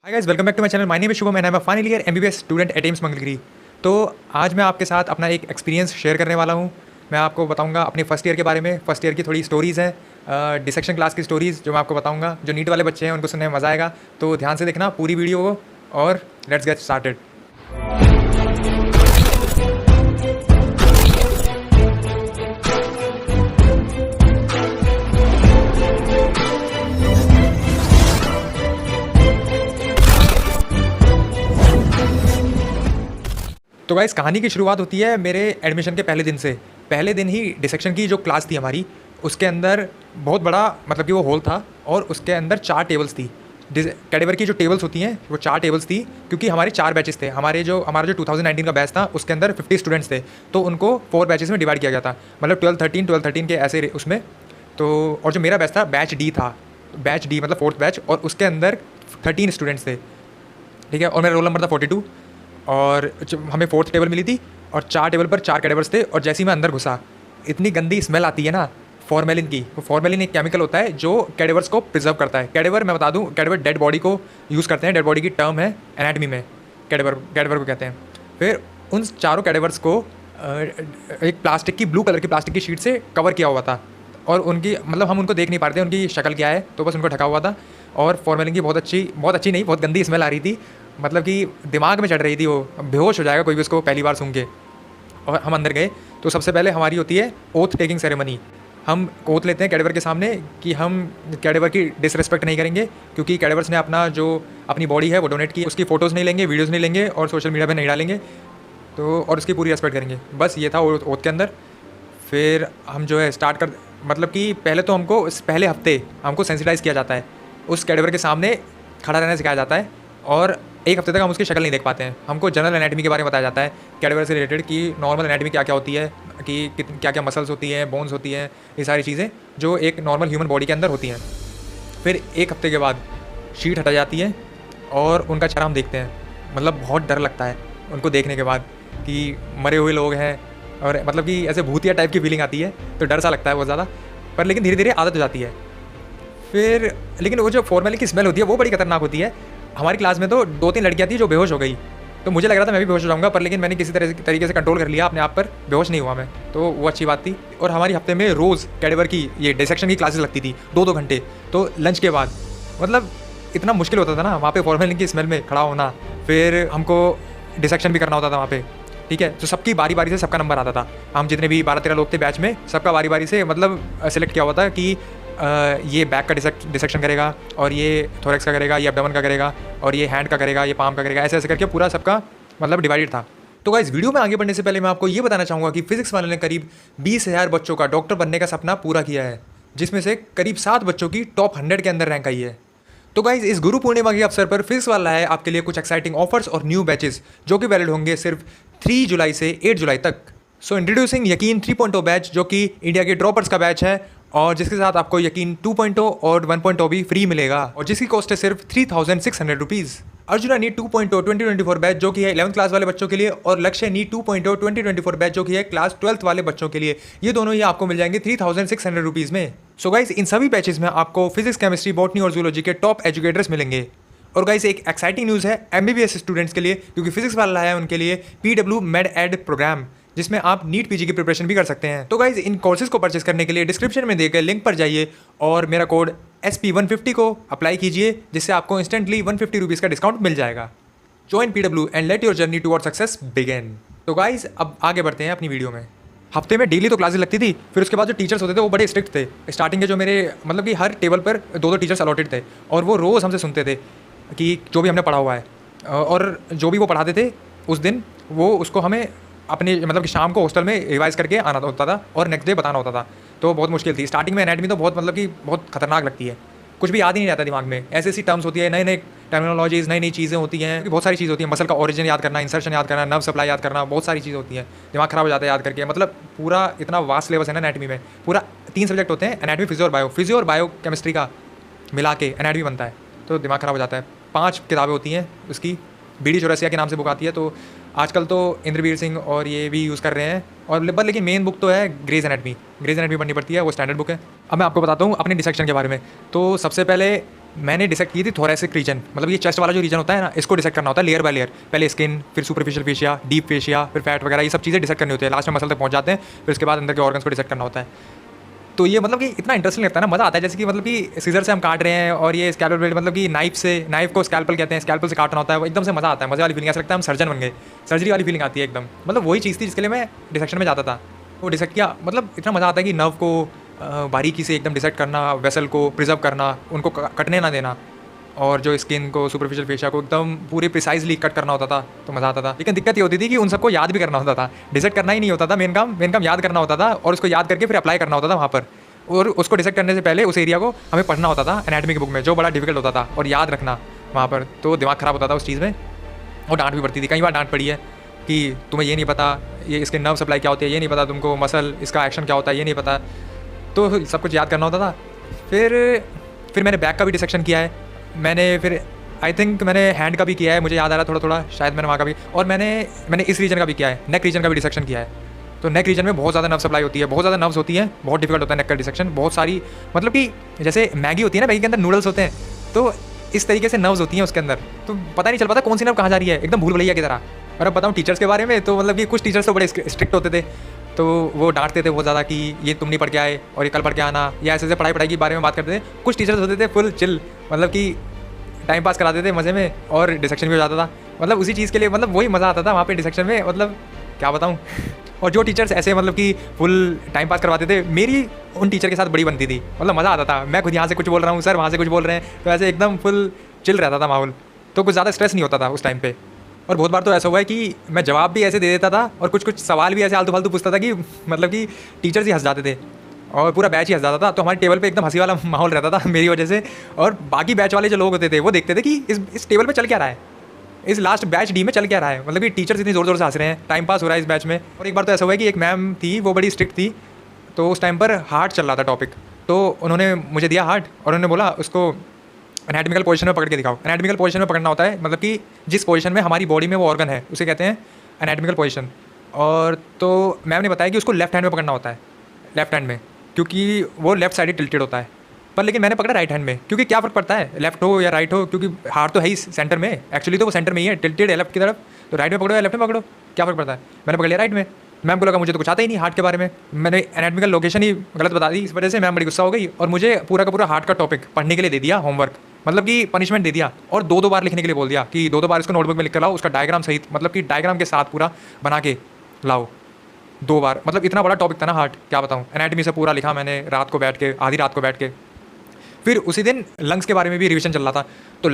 Hi guys, welcome back to my channel. My name is Shubham and I am a final year MBBS student at AIIMS Mangalagiri. तो आज मैं आपके साथ अपना एक एक्सपीरियंस शेयर करने वाला हूँ। मैं आपको बताऊँगा अपने फर्स्ट ईयर के बारे में। फर्स्ट ईयर की थोड़ी स्टोरीज़ हैं, डिसेक्शन क्लास की स्टोरीज़ जो मैं आपको बताऊँगा। जो नीट वाले बच्चे हैं उनको सुनने में मज़ा आएगा, तो ध्यान से देखना पूरी वीडियो को और लेट्स गेट स्टार्टेड। तो गाइस, कहानी की शुरुआत होती है मेरे एडमिशन के पहले दिन से। पहले दिन ही डिसेक्शन की जो क्लास थी हमारी, उसके अंदर बहुत बड़ा मतलब कि वो हॉल था और उसके अंदर 4 टेबल्स थी। कैडेवर की जो टेबल्स होती हैं वो 4 टेबल्स थी, क्योंकि हमारे 4 बैचेस थे। हमारा जो 2019 का बैच था उसके अंदर 50 स्टूडेंट्स थे, तो उनको 4 बैचेस में डिवाइड किया गया था। मतलब 12-13 के ऐसे उसमें। तो और जो मेरा बैच था बैच डी था। बैच डी मतलब 4th बैच, और उसके अंदर 13 स्टूडेंट्स थे, ठीक है। और मेरा रोल नंबर था 42। और हमें 4th टेबल मिली थी और 4 टेबल पर 4 कैडेवर्स थे। और जैसे ही मैं अंदर घुसा, इतनी गंदी स्मेल आती है ना फॉर्मेलिन की। वो फॉर्मेलिन एक केमिकल होता है जो कैडेवर्स को प्रिजर्व करता है। कैडेवर मैं बता दूं, कैडेवर डेड बॉडी को यूज़ करते हैं। डेड बॉडी की टर्म है एनाटमी में, कैडेवर को कहते हैं। फिर उन चारों कैडेवर्स को एक प्लास्टिक की ब्लू कलर की प्लास्टिक की शीट से कवर किया हुआ था, और उनकी मतलब हम उनको देख नहीं पा रहे थे उनकी शक्ल क्या है, तो बस उनको ढका हुआ था। और फॉर्मेलिन की बहुत अच्छी नहीं, बहुत गंदी स्मेल आ रही थी। मतलब कि दिमाग में चढ़ रही थी, वो बेहोश हो जाएगा कोई भी उसको पहली बार सूंघ के। और हम अंदर गए तो सबसे पहले हमारी होती है ओथ टेकिंग सेरेमनी। हम ओथ लेते हैं कैडेवर के सामने कि हम कैडेवर की डिसरिस्पेक्ट नहीं करेंगे, क्योंकि कैडेवर्स ने अपनी बॉडी है वो डोनेट की। उसकी फ़ोटोज़ नहीं लेंगे, वीडियोज़ नहीं लेंगे और सोशल मीडिया पर नहीं डालेंगे। तो और उसकी पूरी रेस्पेक्ट करेंगे। बस ये था ओथ के अंदर। फिर हम जो है स्टार्ट कर मतलब कि पहले तो पहले हफ्ते हमको सेंसिटाइज़ किया जाता है। उस कैडेवर के सामने खड़ा रहना सिखाया जाता है, और 1 हफ्ते तक हम उसकी शक्ल नहीं देख पाते हैं। हमको जनरल एनाटमी के बारे में बताया जाता है कैडेवर से रिलेटेड, कि नॉर्मल एनाटमी क्या क्या होती है, कि क्या क्या मसल्स होती हैं, बोन्स होती हैं, ये सारी चीज़ें जो एक नॉर्मल ह्यूमन बॉडी के अंदर होती हैं। फिर 1 हफ्ते के बाद शीट हटा जाती है और उनका चेहरा हम देखते हैं। मतलब बहुत डर लगता है उनको देखने के बाद कि मरे हुए लोग हैं, और मतलब कि ऐसे भूतिया टाइप की फीलिंग आती है, तो डर सा लगता है बहुत ज़्यादा। पर लेकिन धीरे धीरे आदत हो जाती है। फिर लेकिन वो जो फॉर्मेलिन की स्मेल होती है वो बड़ी खतरनाक होती है। हमारी क्लास में तो 2-3 लड़कियां थी जो बेहोश हो गई। तो मुझे लग रहा था मैं भी बेहोश हो जाऊंगा, पर लेकिन मैंने किसी तरीके से कंट्रोल कर लिया अपने आप पर, बेहोश नहीं हुआ मैं। तो वो अच्छी बात थी। और हमारी हफ्ते में रोज़ कैडेवर की ये डिसेक्शन की क्लासेस लगती थी 2-2 घंटे, तो लंच के बाद। मतलब इतना मुश्किल होता था ना वहाँ पे फॉर्मेलिन की स्मेल में खड़ा होना। फिर हमको डिसेक्शन भी करना होता था वहाँ पे, ठीक है। तो सबकी बारी बारी से सबका नंबर आता था। हम जितने भी 12-13 लोग थे बैच में, सबका बारी बारी से मतलब सेलेक्ट किया हुआ था कि ये बैक का डिसेक्शन करेगा, और ये थोरेक्स का करेगा, ये एब्डोमेन का करेगा, और ये हैंड का करेगा, ये पाम का करेगा। ऐसे ऐसे करके पूरा सबका मतलब डिवाइडेड था। तो गाइस, वीडियो में आगे बढ़ने से पहले मैं आपको ये बताना चाहूँगा कि फिजिक्स वाले ने करीब 20,000 बच्चों का डॉक्टर बनने का सपना पूरा किया है, जिसमें से करीब 7 बच्चों की टॉप 100 के अंदर रैंक आई है। तो गाइज, इस गुरु पूर्णिमा के अवसर पर फिजिक्स वाला है आपके लिए कुछ एक्साइटिंग ऑफर्स और न्यू बैचेस, जो कि वैलिड होंगे सिर्फ 3 जुलाई से 8 जुलाई तक। सो इंट्रोड्यूसिंग यकीन 3.0 बैच, जो कि इंडिया के ड्रॉपर्स का बैच है, और जिसके साथ आपको यकीन 2.0 और 1.0 भी फ्री मिलेगा, और जिसकी कॉस्ट है सिर्फ 3,600 रुपीज़। अर्जुना नीट 2.0 2024 बैच, जो कि है 11th क्लास वाले बच्चों के लिए, और लक्ष्य नीट 2.0 2024 बैच, जो कि है क्लास 12th वाले बच्चों के लिए। ये दोनों ही आपको मिल जाएंगे 3,600 रुपीज़ में। सो गाइस, इन सभी बैचेस में आपको फिजिक्स, केमिस्ट्री, बॉटनी और जूलॉजी के टॉप एजुकेटर्स मिलेंगे। और गाइस, एक एक्साइटिंग न्यूज़ है एमबीबीएस स्टूडेंट्स के लिए, क्योंकि फिजिक्स वाला है उनके लिए PW मेड एड प्रोग्राम, जिसमें आप नीट पीजी की प्रिपरेशन भी कर सकते हैं। तो गाइज, इन कोर्सेज को परचेस करने के लिए डिस्क्रिप्शन में दिए गए लिंक पर जाइए और मेरा कोड SP150 को अप्लाई कीजिए, जिससे आपको इंस्टेंटली 150 रुपीज़ का डिस्काउंट मिल जाएगा। Join PW and let your journey toward success begin. तो गाइज, अब आगे बढ़ते हैं अपनी वीडियो में। हफ्ते में डेली तो क्लासेस लगती थी। फिर उसके बाद जो टीचर्स होते थे वो बड़े स्ट्रिक्ट थे। स्टार्टिंग के जो मेरे मतलब कि हर टेबल पर 2-2 टीचर्स अलॉटेड थे, और वो रोज़ हमसे सुनते थे कि जो भी हमने पढ़ा हुआ है, और जो भी वो पढ़ाते थे उस दिन, वो उसको हमें अपने मतलब कि शाम को हॉस्टल में रिवाइज करके आना होता था और नेक्स्ट डे बताना होता था। तो बहुत मुश्किल थी स्टार्टिंग में। एनाटमी तो बहुत मतलब कि बहुत खतरनाक लगती है, कुछ भी याद ही नहीं रहता दिमाग में। ऐसी ऐसी टर्म्स होती है, नए नए टर्मिनोलॉजीज, नई नई चीज़ें होती हैं, बहुत सारी चीज़ होती है। मसल का ओरिजिन याद करना, इंसर्शन याद करना, नर्व सप्लाई याद करना, बहुत सारी चीज़ होती है। दिमाग खराब हो जाता है याद करके। मतलब पूरा इतना वास्ट सिलेबस है ना एनाटमी में। पूरा 3 सब्जेक्ट होते हैं, एनाटमी, फिजियो और बायो। फिजियो और बायो केमिस्ट्री का मिला के एनाटमी बनता है, तो दिमाग खराब हो जाता है। 5 किताबें होती हैं उसकी, BD चौरसिया के नाम से बुक आती है। तो आजकल तो इंद्रवीर सिंह और ये भी यूज़ कर रहे हैं। और लेकिन मेन बुक तो है ग्रेज एनाटमी। ग्रेज एनाटमी पढ़नी पड़ती है, वो स्टैंडर्ड बुक है। अब मैं आपको बताता हूँ अपने डिसेक्शन के बारे में। तो सबसे पहले मैंने डिसेक्ट की थी थोरेसिक रीजन, मतलब ये चेस्ट वाला जो रीजन होता है ना, इसको डिसेक्ट करना होता है लेयर बाय लेयर। पहले स्किन, फिर सुपरफिशियल फेशिया, डीप फेशिया, फिर फैट वगैरह, ये सब चीज़ें डिसेक्ट करनी होती है। लास्ट में मसल तक पहुँच जाते हैं, फिर उसके बाद अंदर के ऑर्गन्स को डिसेक्ट करना होता है। तो ये मतलब कि इतना इंटरेस्टिंग लगता है ना, मज़ा आता है। जैसे कि मतलब कि सीजर से हम काट रहे हैं और ये स्कैल्पल ब्लेड, मतलब कि नाइफ को स्कैल्पल कहते हैं, स्कैल्पल से काटना होता है, वो एकदम से मज़ा आता है, मज़े वाली फीलिंग। ऐसा लगता है हम सर्जन बन गए, सर्जरी वाली फीलिंग आती है एकदम। मतलब वही चीज़ थी जिसके लिए मैं डिसेक्शन में जाता था। वो डिसेक्ट किया, मतलब इतना मज़ा आता है कि नर्व को बारीकी से एकदम डिसेक्ट करना, वेसल को प्रिजर्व करना, उनको कटने ना देना, और जो स्किन को, सुपरफिशियल फेशिया को एकदम पूरे प्रिसाइजली कट करना होता था, तो मज़ा आता था। लेकिन दिक्कत ये होती थी कि उन सबको याद भी करना होता था। डिसेक्ट करना ही नहीं होता था मेन काम याद करना होता था, और उसको याद करके फिर अप्लाई करना होता था वहाँ पर। और उसको डिसेक्ट करने से पहले उस एरिया को हमें पढ़ना होता था एनाटॉमी की बुक में, जो बड़ा डिफिकल्ट होता था, और याद रखना वहाँ पर। तो दिमाग ख़राब होता था उस चीज़ में, और डांट भी पड़ती थी। कई बार डांट पड़ी है कि तुम्हें ये नहीं पता, ये इसके नर्व सप्लाई क्या होती है, ये नहीं पता तुमको, मसल इसका एक्शन क्या होता है ये नहीं पता। तो सब कुछ याद करना होता था। फिर मैंने बैक का भी डिसेक्शन किया है। मैंने फिर आई थिंक मैंने हैंड का भी किया है, मुझे याद आ रहा है थोड़ा थोड़ा, शायद मैंने वहाँ का भी। और मैंने इस रीजन का भी किया है, नेक रीजन का भी डिसेक्शन किया है। तो नेक रीजन में बहुत ज़्यादा नर्व सप्लाई होती है, बहुत ज़्यादा नर्व्स होती हैं, बहुत डिफिकल्ट होता है नेक का डिसेक्शन। बहुत सारी, मतलब कि जैसे मैगी होती है ना, मैगी के अंदर नूडल्स होते हैं, तो इस तरीके से नर्व्स होती हैं उसके अंदर। तो पता नहीं चल पाता कौन सी नर्व कहाँ जा रही है, एकदम भूल भुलैया की तरह। और अब बताऊँ टीचर्स के बारे में, तो मतलब कि कुछ टीचर्स तो बड़े स्ट्रिक्ट होते थे, तो वो डांटते थे बहुत ज़्यादा कि ये तुम नहीं पढ़ के आए और ये कल पढ़ के आना, या ऐसे पढ़ाई के बारे में बात करते थे। कुछ टीचर्स होते थे फुल चिल, मतलब कि टाइम पास कराते थे मज़े में, और डिसेक्शन भी हो जाता था। मतलब उसी चीज़ के लिए, मतलब वही मज़ा आता था वहाँ पे डिसेक्शन में, मतलब क्या बताऊँ। और जो टीचर्स ऐसे मतलब कि फुल टाइम पास करवाते थे, मेरी उन टीचर के साथ बड़ी बनती थी, मतलब मज़ा आता था। मैं खुद यहाँ से कुछ बोल रहा हूँ, सर वहाँ से कुछ बोल रहे हैं, तो ऐसे एकदम फुल चिल रहता था माहौल, तो कुछ ज़्यादा स्ट्रेस नहीं होता था उस टाइम पे। और बहुत बार तो ऐसा हुआ है कि मैं जवाब भी ऐसे दे देता था, और कुछ सवाल भी ऐसे आलतू फालतू पूछता था कि मतलब कि टीचर्स ही हंस जाते थे, और पूरा बैच ही हंस जाता था। तो हमारे टेबल पे एकदम हंसी वाला माहौल रहता था मेरी वजह से। और बाकी बैच वाले जो लोग होते थे वो देखते थे कि इस टेबल पे चल क्या रहा है, इस लास्ट बैच डी में चल क्या रहा है, मतलब कि टीचर्स इतनी ज़ोर ज़ोर से हंस रहे हैं, टाइम पास हो रहा है इस बैच में। और एक बार तो ऐसा हुआ है कि एक मैम थी, वो बड़ी स्ट्रिक्ट थी, तो उस टाइम पर हार्ट चल रहा था टॉपिक, तो उन्होंने मुझे दिया हार्ट, और उन्होंने बोला उसको एनाटॉमिकल पोजीशन में पकड़ के दिखाओ। एनाटॉमिकल पोजीशन में पकड़ना होता है, मतलब कि जिस पोजीशन में हमारी बॉडी में वो ऑर्गन है उसे कहते हैं एनाटॉमिकल पोजीशन। और तो मैम ने बताया कि उसको लेफ्ट हैंड में पकड़ना होता है, लेफ्ट हैंड में, क्योंकि वो लेफ्ट साइड टिल्टेड होता है। पर लेकिन मैंने पकड़ा राइट हैंड में, क्योंकि क्या फ़र्क पड़ता है लेफ्ट हो या राइट हो, क्योंकि हार्ट तो है ही सेंटर में, एक्चुअली तो वो सेंटर में ही है, टिल्टेड है लेफ्ट की तरफ, तो राइट में पकड़ो या लेफ्ट में पकड़ो, क्या फ़र्क पड़ता है। मैंने पकड़ लिया राइट में। मैम को लगा मुझे तो कुछ आता ही नहीं हार्ट के बारे में, मैंने एनाटॉमिकल लोकेशन ही गलत बता दी, इस वजह से मैम बड़ी गुस्सा हो गई, और मुझे पूरा का पूरा हार्ट का टॉपिक पढ़ने के लिए दे दिया होमवर्क, मतलब कि पनिशमेंट दे दिया, और दो बार लिखने के लिए बोल दिया कि दो बार इसको नोटबुक में लिख कर लाओ, उसका डायग्राम सहित, मतलब कि डायग्राम के साथ पूरा बना के लाओ 2 बार। मतलब इतना बड़ा टॉपिक था ना हार्ट, क्या बताऊँ। एनाटॉमी से पूरा लिखा मैंने रात को बैठ के, आधी रात को बैठ के। फिर उसी दिन लंग्स के बारे में भी रिविजन चल रहा था, तो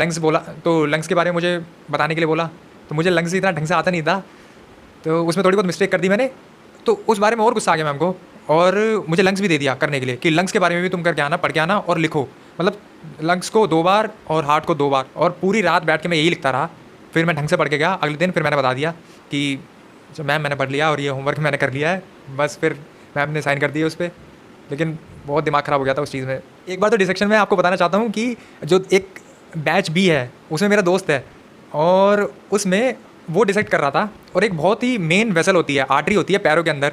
लंग्स के बारे में मुझे बताने के लिए बोला, तो मुझे लंग्स इतना ढंग से आता नहीं था, तो उसमें थोड़ी बहुत मिस्टेक कर दी मैंने, तो उस बारे में और गुस्सा आ गया मैम को, और मुझे लंग्स भी दे दिया करने के लिए कि लंग्स के बारे में भी तुम करके आना, पढ़ के आना और लिखो। मतलब लंग्स को 2 बार और हार्ट को 2 बार, और पूरी रात बैठ के मैं यही लिखता रहा। फिर मैं ढंग से पढ़ के गया अगले दिन, फिर मैंने बता दिया कि मैम मैंने पढ़ लिया और ये होमवर्क मैंने कर लिया है, बस। फिर मैम ने साइन कर दिया उस पर, लेकिन बहुत दिमाग ख़राब हो गया था उस चीज़ में। एक बार तो डिसेक्शन में आपको बताना चाहता हूँ कि जो एक बैच बी है उसमें मेरा दोस्त है, और उसमें वो डिसेक्ट कर रहा था, और एक बहुत ही मेन वेसल होती है, आर्टरी होती है पैरों के अंदर,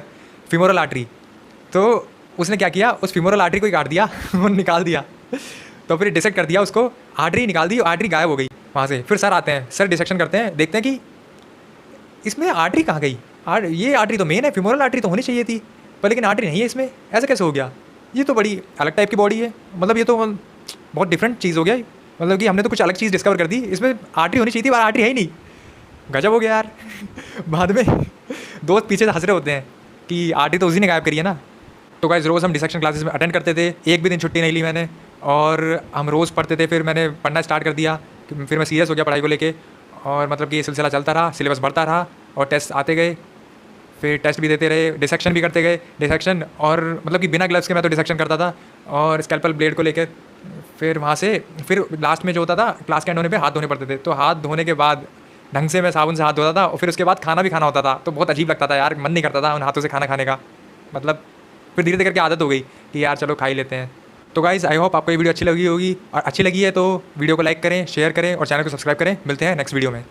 फीमोरल आर्टरी। तो उसने क्या किया, उस फीमोरल आर्टरी को ही काट दिया वो निकाल दिया, तो फिर डिसेक्ट कर दिया उसको, आर्टरी निकाल दी, आर्टरी गायब हो गई वहाँ से। फिर सर आते हैं, सर डिसेक्शन करते हैं, देखते हैं कि इसमें आर्टरी कहाँ गई, ये आर्टरी तो मेन है, फीमोरल आर्टरी तो होनी चाहिए थी, पर लेकिन आर्टरी नहीं है इसमें, ऐसा कैसे हो गया, ये तो बड़ी अलग टाइप की बॉडी है, मतलब ये तो बहुत डिफरेंट चीज़ हो गया, मतलब कि हमने तो कुछ अलग चीज़ डिस्कवर कर दी, इसमें आर्टरी होनी चाहिए थी पर आर्टरी है ही नहीं, गजब हो गया यार बाद में दोस्त पीछे से हंस रहे होते हैं कि आर्टरी तो उसी ने गायब करी है ना। तो गाइस रोज़ हम डिसेक्शन क्लासेस में अटेंड करते थे, एक भी दिन छुट्टी नहीं ली मैंने, और हम रोज़ पढ़ते थे। फिर मैंने पढ़ना स्टार्ट कर दिया, फिर मैं सीरियस हो गया पढ़ाई को लेके, और मतलब कि ये सिलसिला चलता रहा, सिलेबस बढ़ता रहा, और टेस्ट आते गए, फिर टेस्ट भी देते रहे, डिसेक्शन भी करते गए, डिसेक्शन, और मतलब कि बिना ग्लव्स के मैं तो डिसेक्शन करता था, और स्कैल्पल ब्लेड को लेकर। फिर वहाँ से फिर लास्ट में जो होता था, क्लास के एंड होने पे हाथ धोने पड़ते थे, तो हाथ धोने के बाद ढंग से मैं साबुन से हाथ धोता था, और फिर उसके बाद खाना भी खाना होता था, तो बहुत अजीब लगता था यार, मन नहीं करता था उन हाथों से खाना खाने का। मतलब फिर धीरे धीरे करके आदत हो गई कि यार चलो खा ही लेते हैं। तो गाइस आई होप आपको ये वीडियो अच्छी लगी होगी, और अच्छी लगी है तो वीडियो को लाइक करें, शेयर करें और चैनल को सब्सक्राइब करें। मिलते हैं नेक्स्ट वीडियो में।